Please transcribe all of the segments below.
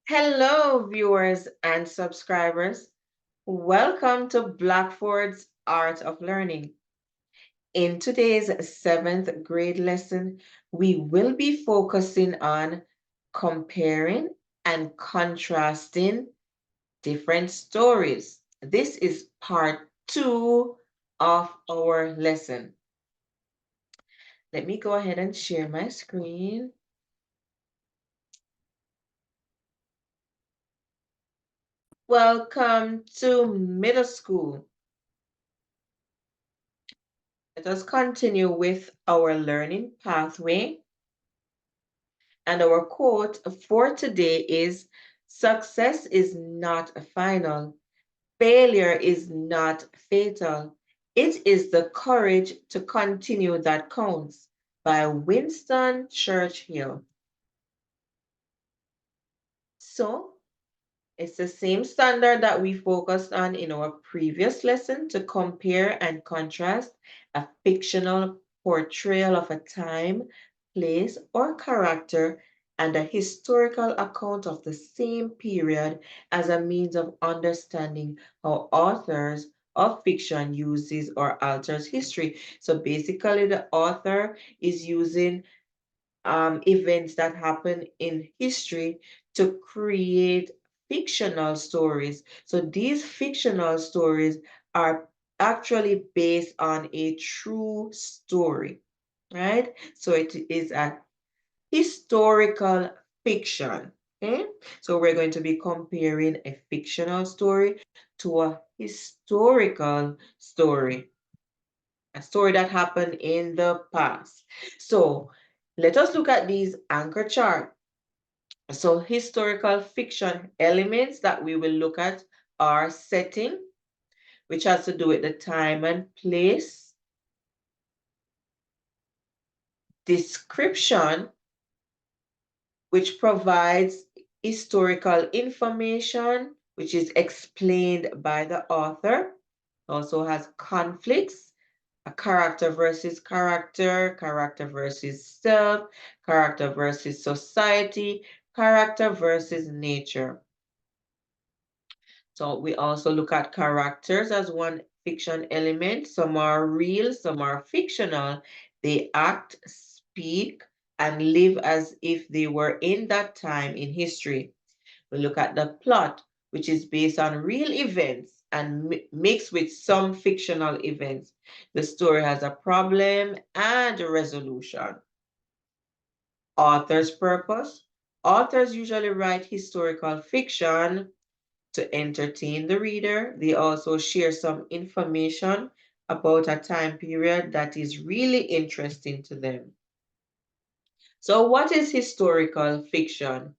Hello, viewers and subscribers. Welcome to Blackford's Art of Learning. In today's seventh grade lesson, we will be focusing on comparing and contrasting different stories. This is part 2 of our lesson. Let me go ahead and share my screen. Welcome to middle school. Let us continue with our learning pathway. And our quote for today is, "Success is not final. Failure is not fatal. It is the courage to continue that counts," by Winston Churchill. So, it's the same standard that we focused on in our previous lesson to compare and contrast a fictional portrayal of a time, place, or character and a historical account of the same period as a means of understanding how authors of fiction uses or alters history. So basically, the author is using events that happen in history to create fictional stories. So these fictional stories are actually based on a true story, right? So it is a historical fiction. Okay, so we're going to be comparing a fictional story to a historical story, a story that happened in the past. So let us look at these anchor charts. So historical fiction elements that we will look at are setting, which has to do with the time and place, description, which provides historical information, which is explained by the author, also has conflicts, a character versus character, character versus self, character versus society, character versus nature. So we also look at characters as one fiction element. Some are real, some are fictional. They act, speak, and live as if they were in that time in history. We look at the plot, which is based on real events and mixed with some fictional events. The story has a problem and a resolution. Author's purpose. Authors usually write historical fiction to entertain the reader. They also share some information about a time period that is really interesting to them. So, what is historical fiction?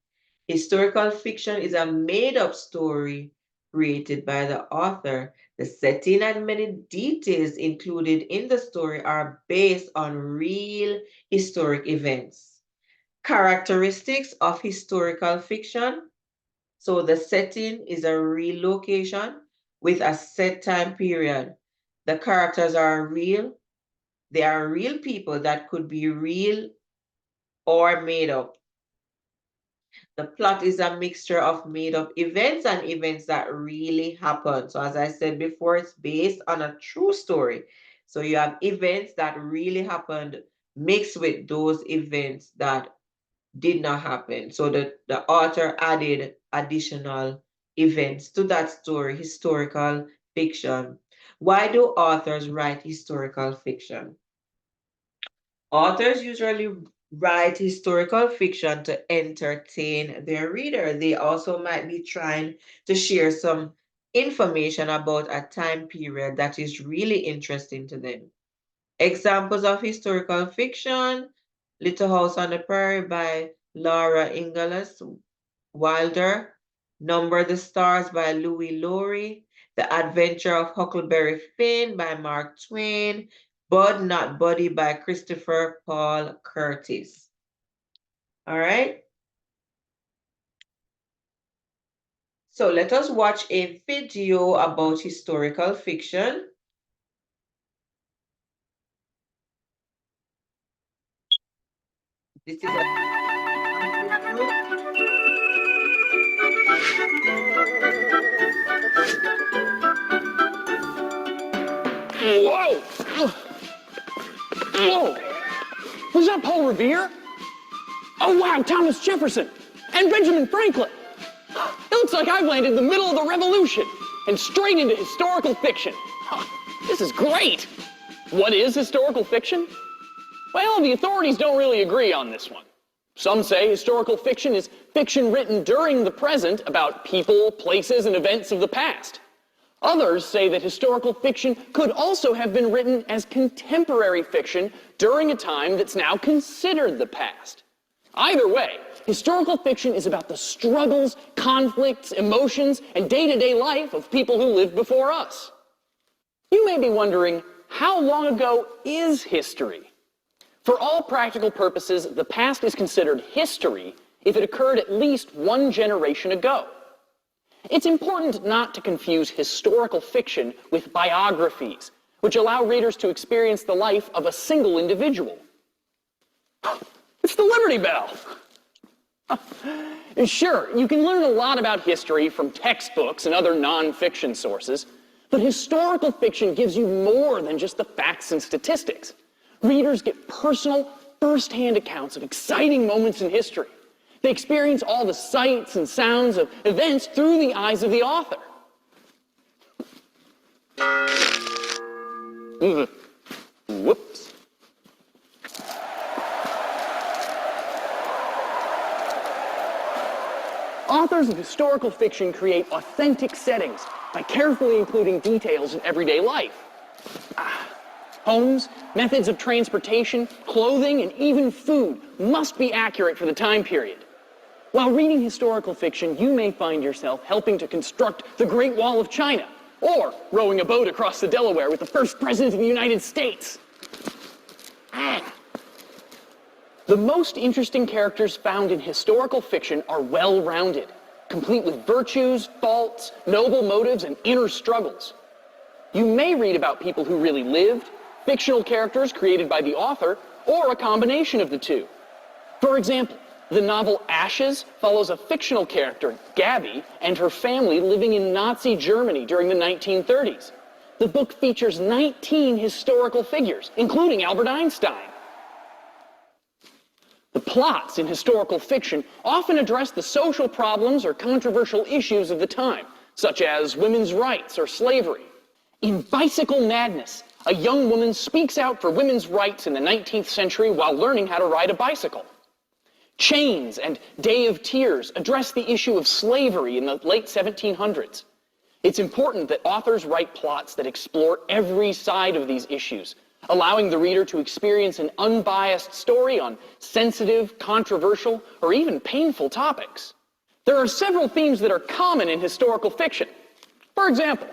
Historical fiction is a made up story created by the author. The setting and many details included in the story are based on real historic events. Characteristics of historical fiction. So the setting is a real location with a set time period. The characters are real. They are real people that could be real or made up. The plot is a mixture of made up events and events that really happen. So, as I said before, it's based on a true story. So, you have events that really happened mixed with those events that did not happen. So, the author added additional events to that story, historical fiction. Why do authors write historical fiction? Authors usually write historical fiction to entertain their reader. They also might be trying to share some information about a time period that is really interesting to them. Examples of historical fiction: Little House on the Prairie by Laura Ingalls Wilder, Number the Stars by Louis Laurie, The Adventure of Huckleberry Finn by Mark Twain, Bud Not Buddy by Christopher Paul Curtis. All right. So let us watch a video about historical fiction. This is a Whoa! Whoa! Was that Paul Revere? Oh, wow, Thomas Jefferson and Benjamin Franklin. It looks like I've landed in the middle of the revolution and straight into historical fiction. This is great. What is historical fiction? Well, the authorities don't really agree on this one. Some say historical fiction is fiction written during the present about people, places, and events of the past. Others say that historical fiction could also have been written as contemporary fiction during a time that's now considered the past. Either way, historical fiction is about the struggles, conflicts, emotions, and day-to-day life of people who lived before us. You may be wondering, how long ago is history? For all practical purposes, the past is considered history if it occurred at least one generation ago. It's important not to confuse historical fiction with biographies, which allow readers to experience the life of a single individual. It's the Liberty Bell! Sure, you can learn a lot about history from textbooks and other non-fiction sources, but historical fiction gives you more than just the facts and statistics. Readers get personal, first-hand accounts of exciting moments in history. They experience all the sights and sounds of events through the eyes of the author. Whoops. Authors of historical fiction create authentic settings by carefully including details in everyday life. Homes, methods of transportation, clothing, and even food must be accurate for the time period. While reading historical fiction, you may find yourself helping to construct the Great Wall of China, or rowing a boat across the Delaware with the first president of the United States. The most interesting characters found in historical fiction are well-rounded, complete with virtues, faults, noble motives, and inner struggles. You may read about people who really lived, fictional characters created by the author, or a combination of the two. For example, the novel Ashes follows a fictional character, Gabby, and her family living in Nazi Germany during the 1930s. The book features 19 historical figures, including Albert Einstein. The plots in historical fiction often address the social problems or controversial issues of the time, such as women's rights or slavery. In Bicycle Madness, a young woman speaks out for women's rights in the 19th century while learning how to ride a bicycle. Chains and Day of Tears address the issue of slavery in the late 1700s. It's important that authors write plots that explore every side of these issues, allowing the reader to experience an unbiased story on sensitive, controversial, or even painful topics. There are several themes that are common in historical fiction. For example,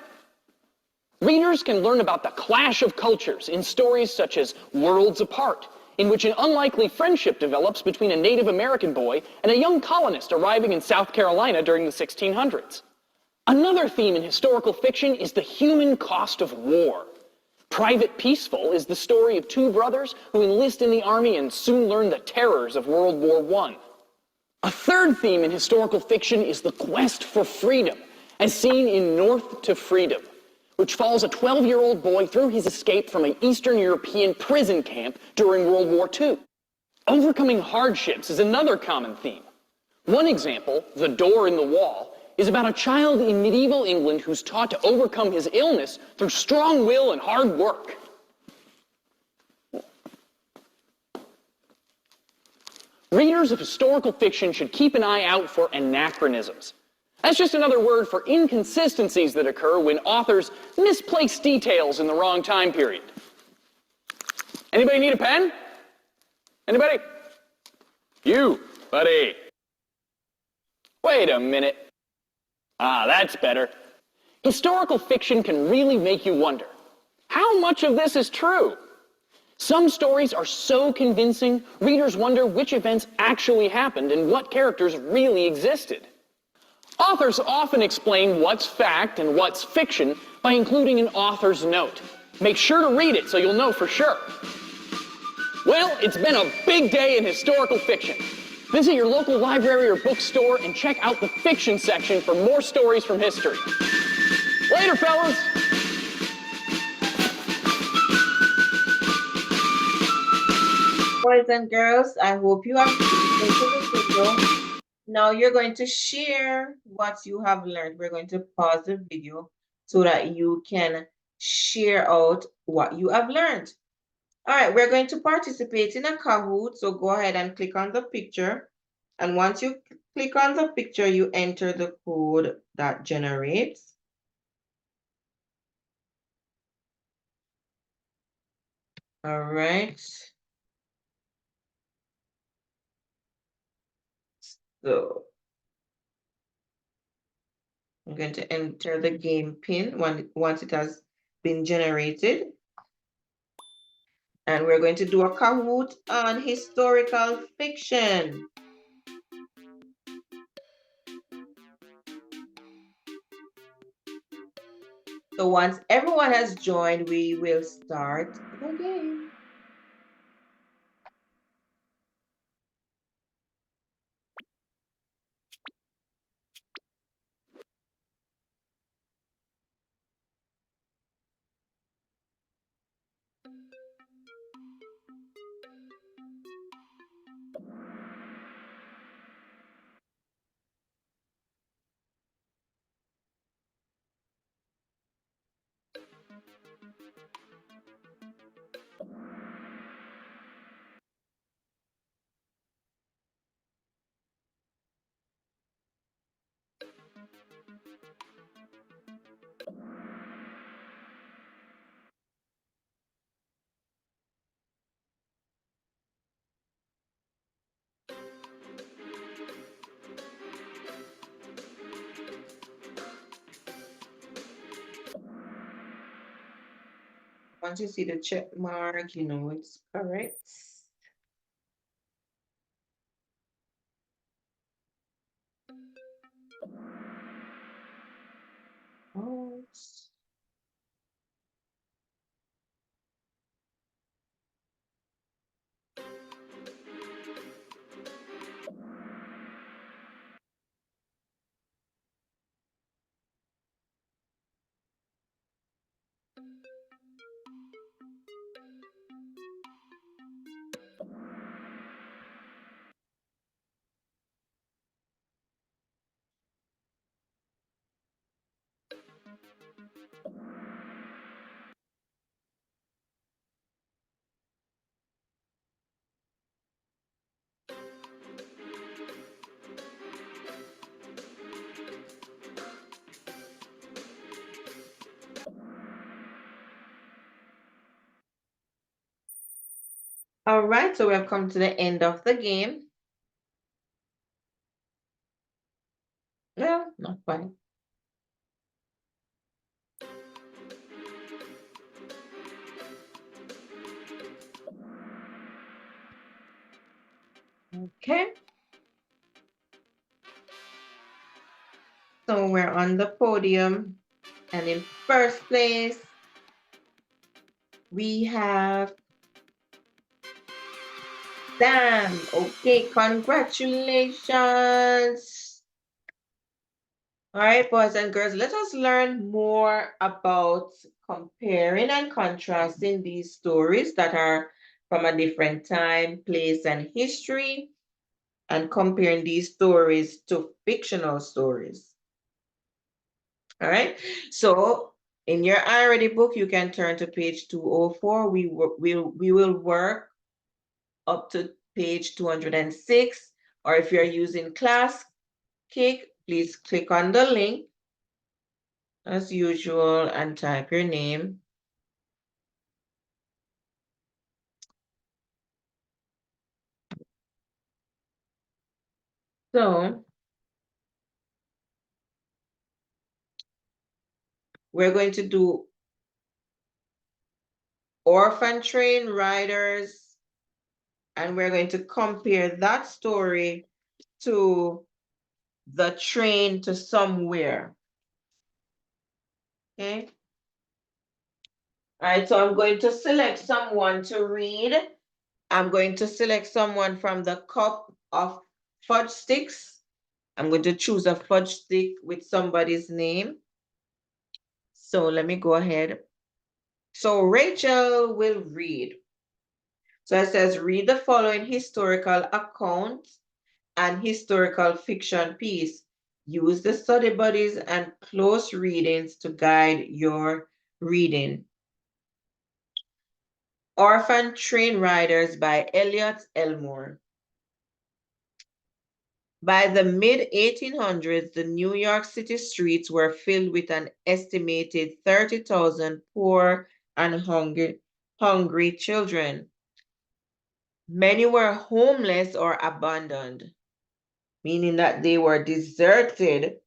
readers can learn about the clash of cultures in stories such as Worlds Apart, in which an unlikely friendship develops between a Native American boy and a young colonist arriving in South Carolina during the 1600s. Another theme in historical fiction is the human cost of war. Private Peaceful is the story of two brothers who enlist in the army and soon learn the terrors of World War I. A third theme in historical fiction is the quest for freedom, as seen in North to Freedom, which follows a 12-year-old boy through his escape from an Eastern European prison camp during World War II. Overcoming hardships is another common theme. One example, The Door in the Wall, is about a child in medieval England who's taught to overcome his illness through strong will and hard work. Readers of historical fiction should keep an eye out for anachronisms. That's just another word for inconsistencies that occur when authors misplace details in the wrong time period. Anybody need a pen? Anybody? You, buddy. Wait a minute. That's better. Historical fiction can really make you wonder, how much of this is true? Some stories are so convincing, readers wonder which events actually happened and what characters really existed. Authors often explain what's fact and what's fiction by including an author's note. Make sure to read it so you'll know for sure. Well, it's been a big day in historical fiction. Visit your local library or bookstore and check out the fiction section for more stories from history. Later, fellas! boys and girls, I hope you have listened to the video. Now you're going to share what you have learned. We're going to pause the video so that you can share out what you have learned. All right, we're going to participate in a Kahoot. So go ahead and click on the picture. And once you click on the picture, you enter the code that generates. All right. So I'm going to enter the game pin once it has been generated. And we're going to do a Kahoot on historical fiction. So once everyone has joined, we will start the game. Once you see the check mark, you know it's correct. Oh. All right, so we have come to the end of the game. No, not quite. Okay. So we're on the podium, and in first place, we have Sam. Okay, congratulations. All right, boys and girls, let us learn more about comparing and contrasting these stories that are from a different time, place, and history, and comparing these stories to fictional stories. All right, so in your I-Ready book, you can turn to page 204. We will work up to page 206, or if you're using Class Kick, please click on the link as usual and type your name. So we're going to do orphan train riders, and we're going to compare that story to the train to somewhere. Okay. All right, so I'm going to select someone to read. I'm going to select someone from the cup of fudge sticks. I'm going to choose a fudge stick with somebody's name. So let me go ahead. So Rachel will read. So it says, read the following historical account and historical fiction piece. Use the study buddies and close readings to guide your reading. Orphan Train Riders by Elliot Elmore. By the mid-1800s, the New York City streets were filled with an estimated 30,000 poor and hungry children. Many were homeless or abandoned, meaning that they were deserted.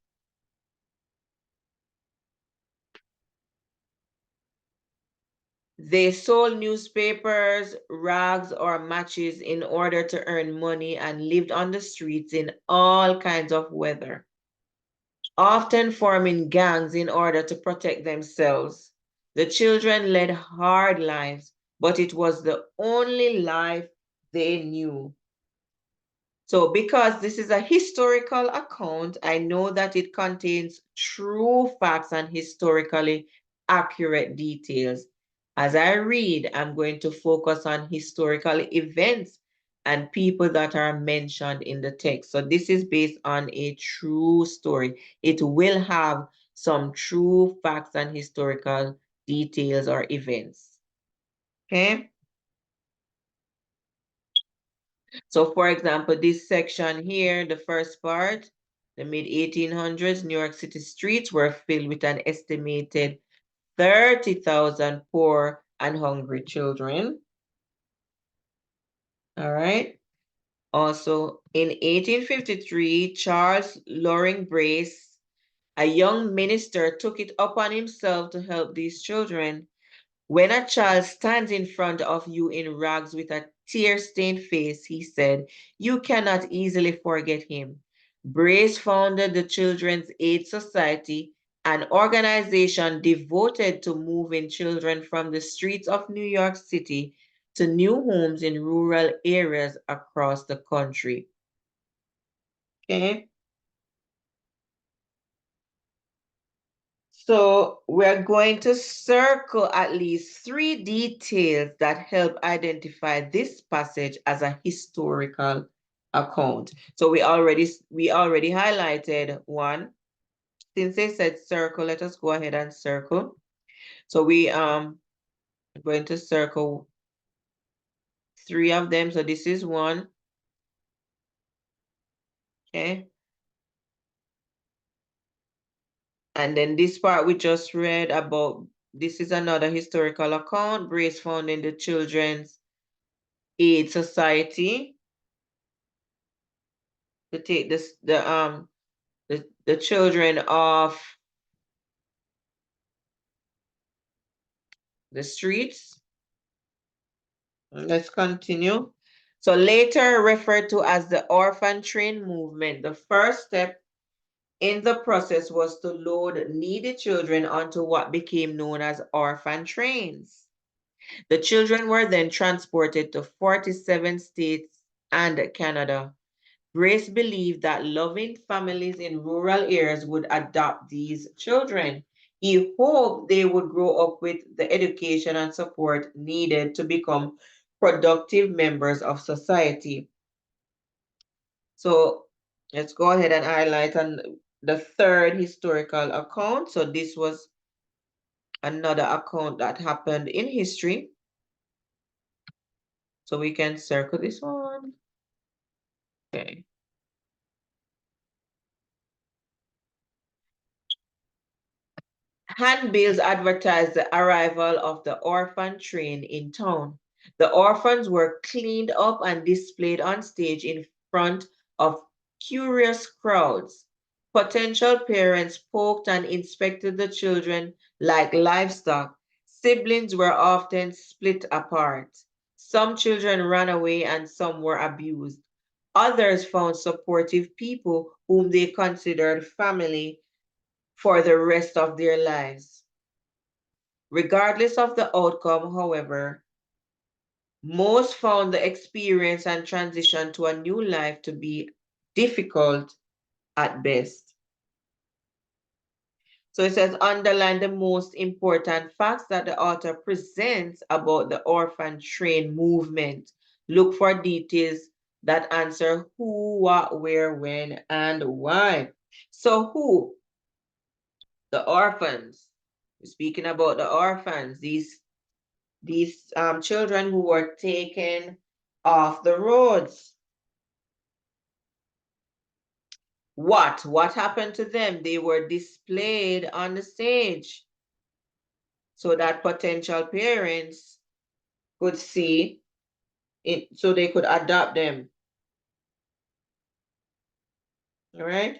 They sold newspapers, rags, or matches in order to earn money and lived on the streets in all kinds of weather, often forming gangs in order to protect themselves. The children led hard lives, but it was the only life they knew. So, because this is a historical account, I know that it contains true facts and historically accurate details. As I read, I'm going to focus on historical events and people that are mentioned in the text. So, this is based on a true story. It will have some true facts and historical details or events. Okay? So for example, this section here, the first part, the mid-1800s, New York City streets were filled with an estimated 30,000 poor and hungry children. All right. Also, in 1853, Charles Loring Brace, a young minister, took it upon himself to help these children. When a child stands in front of you in rags with a tear-stained face, he said, you cannot easily forget him. Brace founded the Children's Aid Society, an organization devoted to moving children from the streets of New York City to new homes in rural areas across the country. Okay. So we're going to circle at least 3 details that help identify this passage as a historical account. So we already highlighted one. Since they said circle, let us go ahead and circle. So we going to circle 3 of them. So this is one. Okay. And then this part we just read about, this is another historical account. Brace found in the Children's Aid Society to take this the children off the streets. Let's continue. So later referred to as the orphan train movement, the first step in the process was to load needy children onto what became known as orphan trains. The children were then transported to 47 states and Canada. Grace believed that loving families in rural areas would adopt these children. He hoped they would grow up with the education and support needed to become productive members of society. So let's go ahead and highlight on the third historical account. So this was another account that happened in history. So we can circle this one. Okay. Handbills advertised the arrival of the orphan train in town. The orphans were cleaned up and displayed on stage in front of curious crowds. Potential parents poked and inspected the children like livestock. Siblings were often split apart. Some children ran away and some were abused. Others found supportive people whom they considered family for the rest of their lives. Regardless of the outcome, however, most found the experience and transition to a new life to be difficult at best. So it says underline the most important facts that the author presents about the orphan train movement. Look for details that answer who, what, where, when, and why. So who? The orphans. We're speaking about the orphans, these children who were taken off the roads. What happened to them? They were displayed on the stage so that potential parents could see it, so they could adopt them. All right.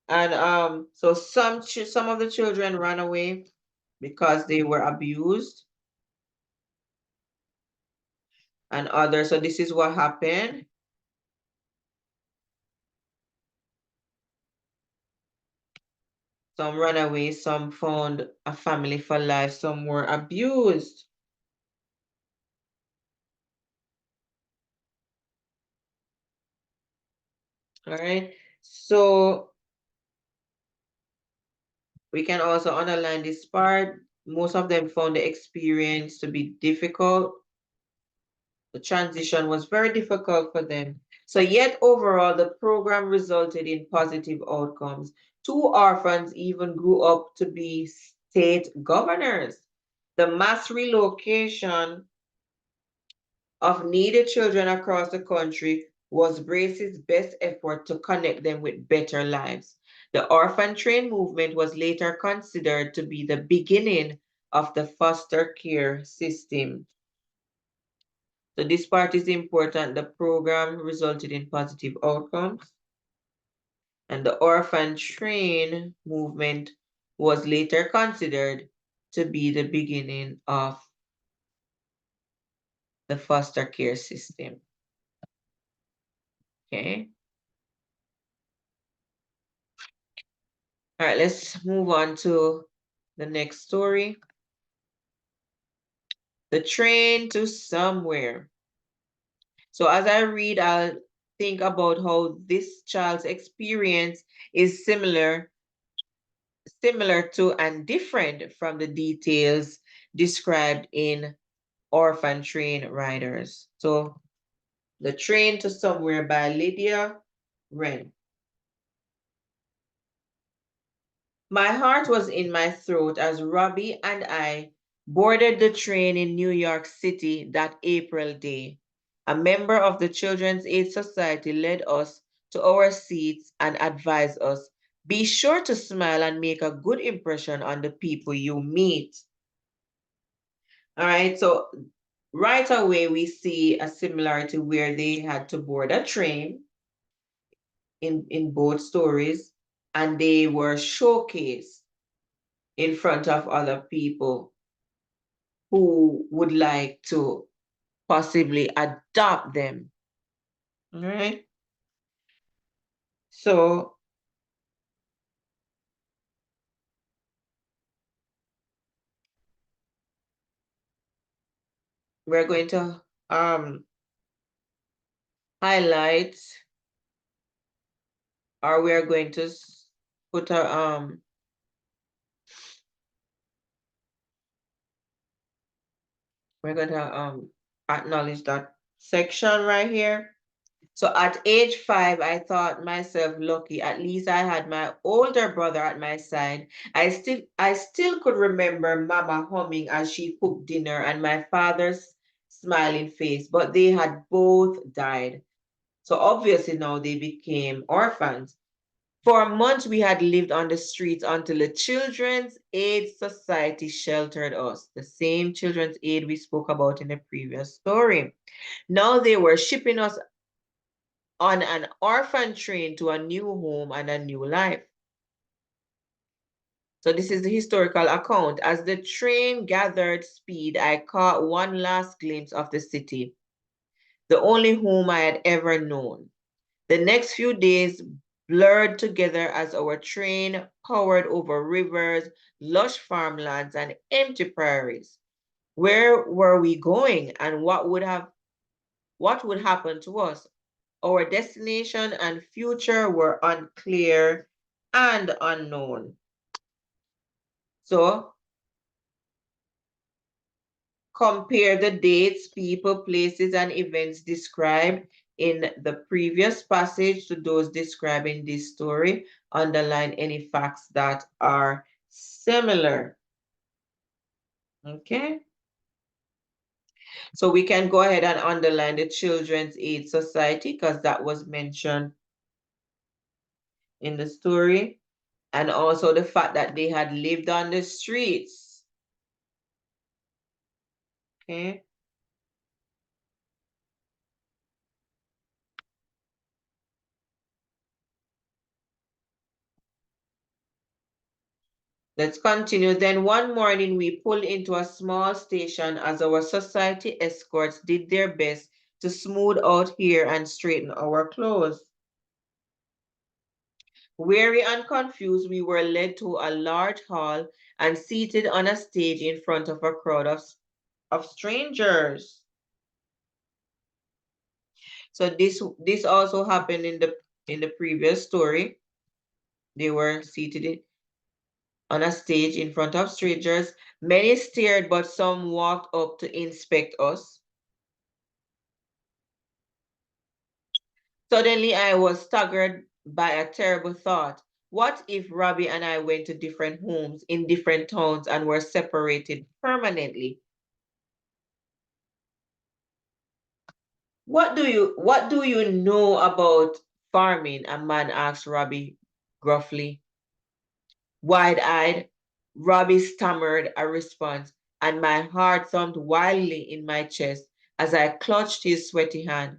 And so some of the children ran away because they were abused, and others. So this is what happened. Some ran away, some found a family for life, some were abused. All right. So we can also underline this part. Most of them found the experience to be difficult. The transition was very difficult for them. So yet overall, the program resulted in positive outcomes. Two orphans even grew up to be state governors. The mass relocation of needy children across the country was Brace's best effort to connect them with better lives. The orphan train movement was later considered to be the beginning of the foster care system. So this part is important. The program resulted in positive outcomes, and the orphan train movement was later considered to be the beginning of the foster care system. Okay. All right, let's move on to the next story. The train to somewhere. So as I read, I'll think about how this child's experience is similar to and different from the details described in Orphan Train Riders. So The Train to Somewhere by Lydia Wren. My heart was in my throat as Robbie and I boarded the train in New York City that April day. A member of the Children's Aid Society led us to our seats and advised us, be sure to smile and make a good impression on the people you meet. All right, so right away we see a similarity where they had to board a train in both stories, and they were showcased in front of other people who would like to possibly adopt them. All right. So we're going to highlight, or we're going to put a we're going to acknowledge that section right here. So at age 5, I thought myself lucky. At least I had my older brother at my side. I still could remember Mama humming as she cooked dinner and my father's smiling face, but they had both died. So obviously now they became orphans. For months we had lived on the streets until the Children's Aid Society sheltered us, the same Children's Aid we spoke about in the previous story. Now they were shipping us on an orphan train to a new home and a new life. So this is the historical account. As the train gathered speed, I caught one last glimpse of the city, the only home I had ever known. The next few days blurred together as our train powered over rivers, lush farmlands, and empty prairies. Where were we going, and what would happen to us? Our destination and future were unclear and unknown. So compare the dates, people, places, and events described in the previous passage to those described in this story. Underline any facts that are similar. Okay. So we can go ahead and underline the Children's Aid Society because that was mentioned in the story. And also the fact that they had lived on the streets. Okay. Let's continue. Then one morning we pulled into a small station as our society escorts did their best to smooth out hair and straighten our clothes. Weary and confused, we were led to a large hall and seated on a stage in front of a crowd of strangers. So this also happened in the previous story. They were seated on a stage in front of strangers. Many stared, but some walked up to inspect us. Suddenly, I was staggered by a terrible thought. What if Robbie and I went to different homes in different towns and were separated permanently? What do you know about farming? A man asked Robbie gruffly. Wide-eyed, Robbie stammered a response, and my heart thumped wildly in my chest as I clutched his sweaty hand.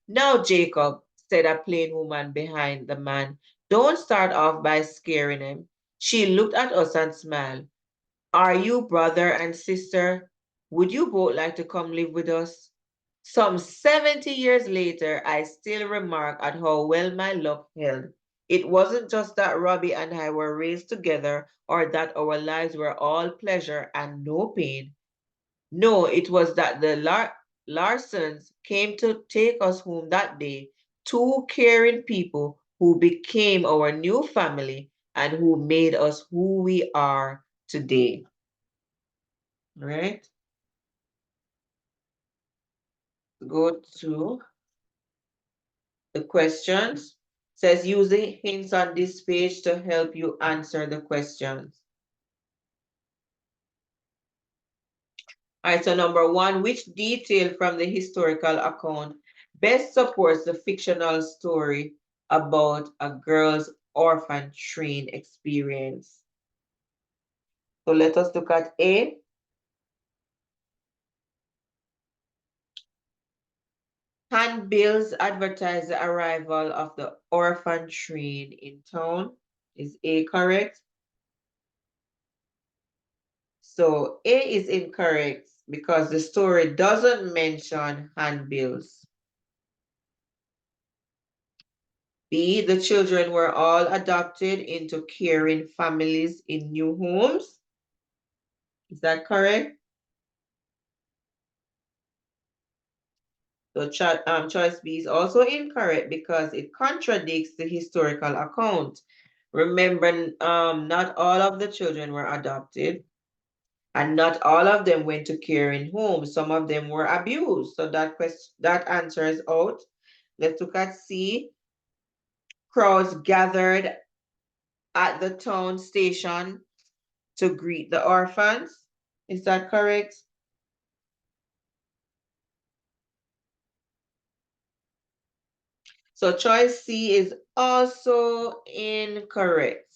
Now, Jacob, said a plain woman behind the man, don't start off by scaring him. She looked at us and smiled. Are you brother and sister? Would you both like to come live with us? Some 70 years later, I still remark at how well my luck held. It wasn't just that Robbie and I were raised together or that our lives were all pleasure and no pain. No, it was that the Larsons came to take us home that day, two caring people who became our new family and who made us who we are today. Right? Go to the questions. Says using hints on this page to help you answer the questions. All right, so number one, which detail from the historical account best supports the fictional story about a girl's orphan train experience? So let us look at A. Handbills advertise the arrival of the orphan train in town. Is A correct? So A is incorrect because the story doesn't mention handbills. B, the children were all adopted into caring families in new homes. Is that correct? So choice B is also incorrect because it contradicts the historical account. Remember, not all of the children were adopted. And not all of them went to caring homes. Some of them were abused. So that answer is out. Let's look at C. Crowds gathered at the town station to greet the orphans. Is that correct? So choice C is also incorrect.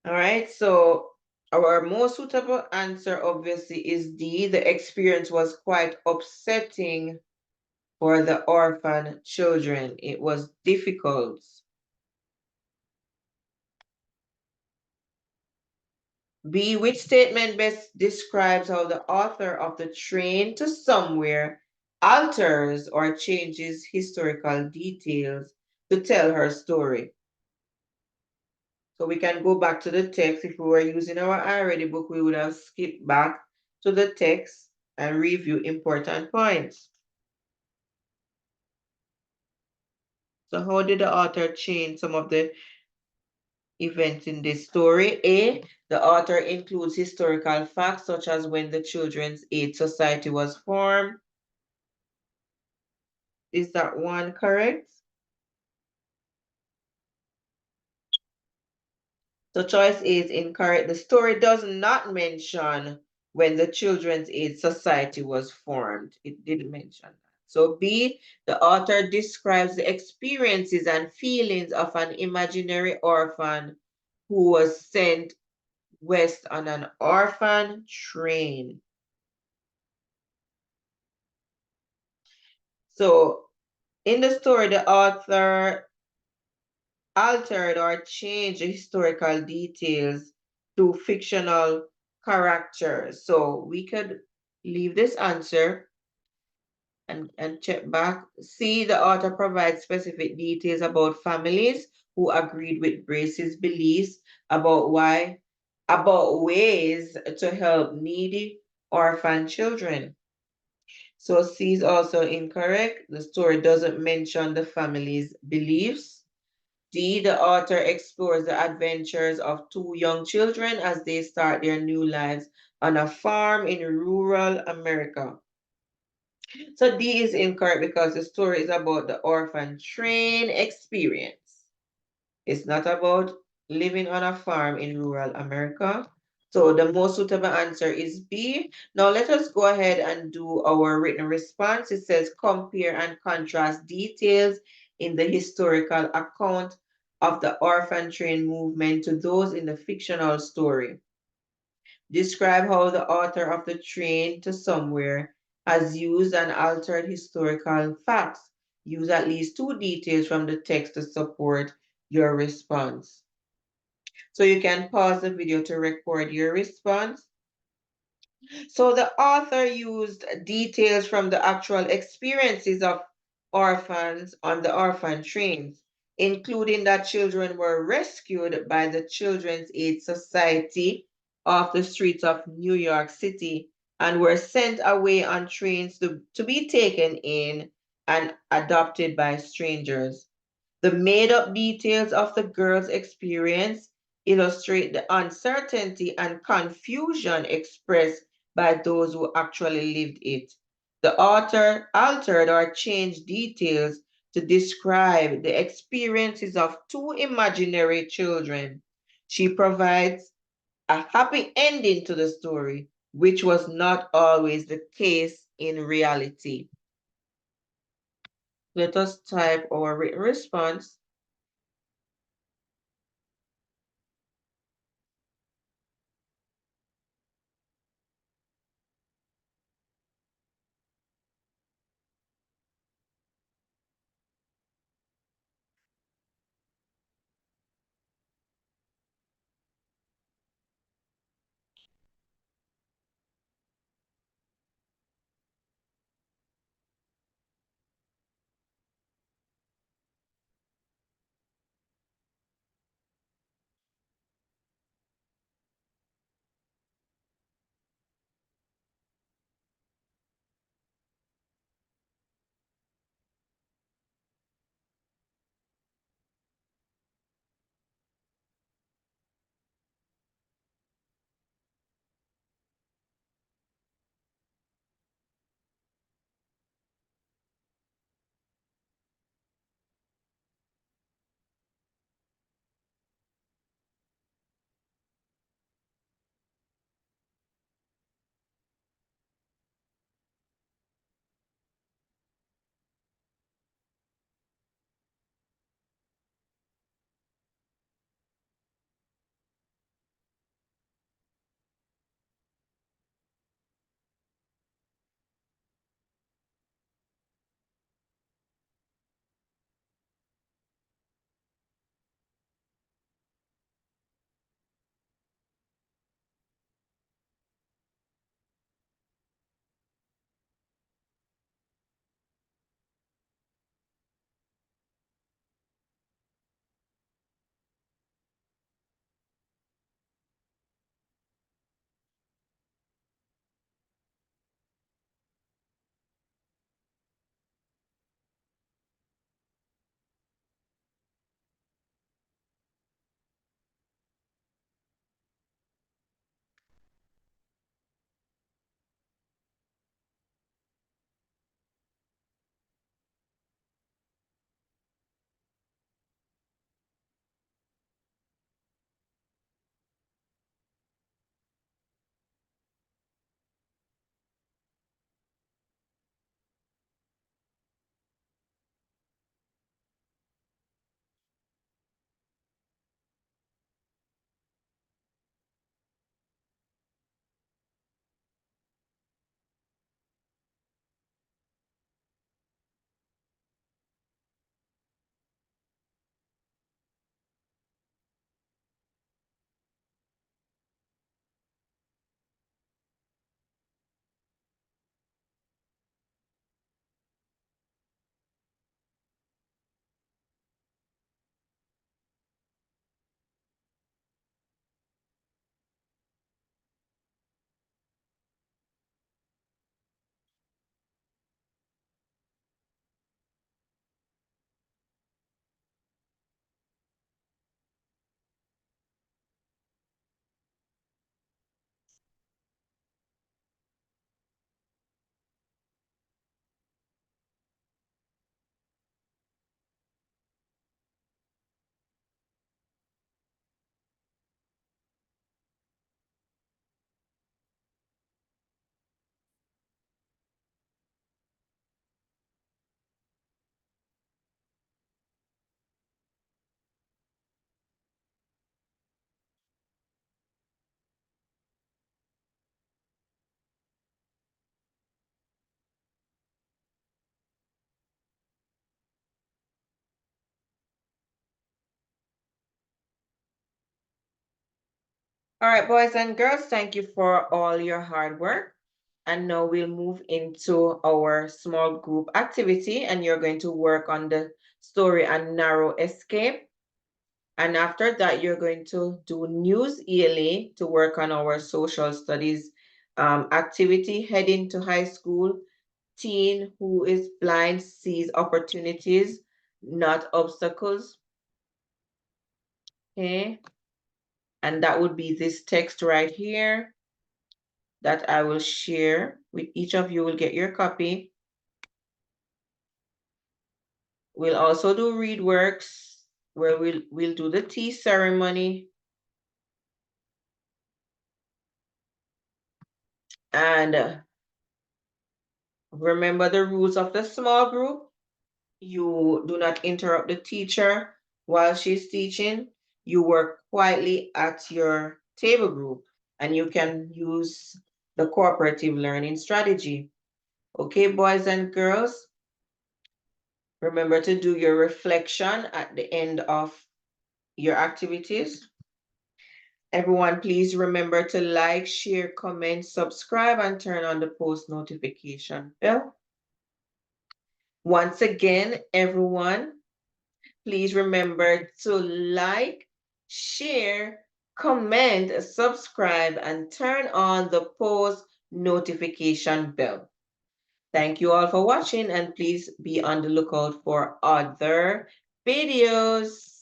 All right, so our most suitable answer obviously is D. The experience was quite upsetting for the orphan children. It was difficult. B, which statement best describes how the author of The Train to Somewhere alters or changes historical details to tell her story? So we can go back to the text. If we were using our already book, we would have skipped back to the text and review important points. So how did the author change some of the events in this story? A, the author includes historical facts such as when the Children's Aid Society was formed. Is that one correct? So choice A is incorrect. The story does not mention when the Children's Aid Society was formed. It didn't mention that. So B, the author describes the experiences and feelings of an imaginary orphan who was sent west on an orphan train. So in the story, the author altered or changed the historical details to fictional characters. So we could leave this answer and check back. See, the author provides specific details about families who agreed with Grace's beliefs about ways to help needy orphan children. So C is also incorrect. The story doesn't mention the family's beliefs. D, the author explores the adventures of two young children as they start their new lives on a farm in rural America. So D is incorrect because the story is about the orphan train experience. It's not about living on a farm in rural America. So the most suitable answer is B. Now let us go ahead and do our written response. It says compare and contrast details in the historical account of the orphan train movement to those in the fictional story. Describe how the author of the Train to Somewhere has used and altered historical facts. Use at least two details from the text to support your response. So you can pause the video to record your response. So the author used details from the actual experiences of orphans on the orphan trains, including that children were rescued by the Children's Aid Society off the streets of New York City and were sent away on trains to be taken in and adopted by strangers. The made up details of the girl's experience illustrate the uncertainty and confusion expressed by those who actually lived it. The author altered or changed details to describe the experiences of two imaginary children. She provides a happy ending to the story, which was not always the case in reality. Let us type our written response. All right, boys and girls, thank you for all your hard work. And now we'll move into our small group activity, and you're going to work on the story and narrow escape. And after that, you're going to do news ELA to work on our social studies activity. Heading to high school, teen who is blind sees opportunities, not obstacles. Okay. And that would be this text right here that I will share with each of you. Will get your copy. We'll also do read works where we'll do the tea ceremony. And remember the rules of the small group. You do not interrupt the teacher while she's teaching. You work quietly at your table group, and you can use the cooperative learning strategy. Okay, boys and girls, remember to do your reflection at the end of your activities. Everyone, please remember to like, share, comment, subscribe, and turn on the post notification bell. Once again, everyone, please remember to like, share, comment, subscribe, and turn on the post notification bell. Thank you all for watching, and please be on the lookout for other videos.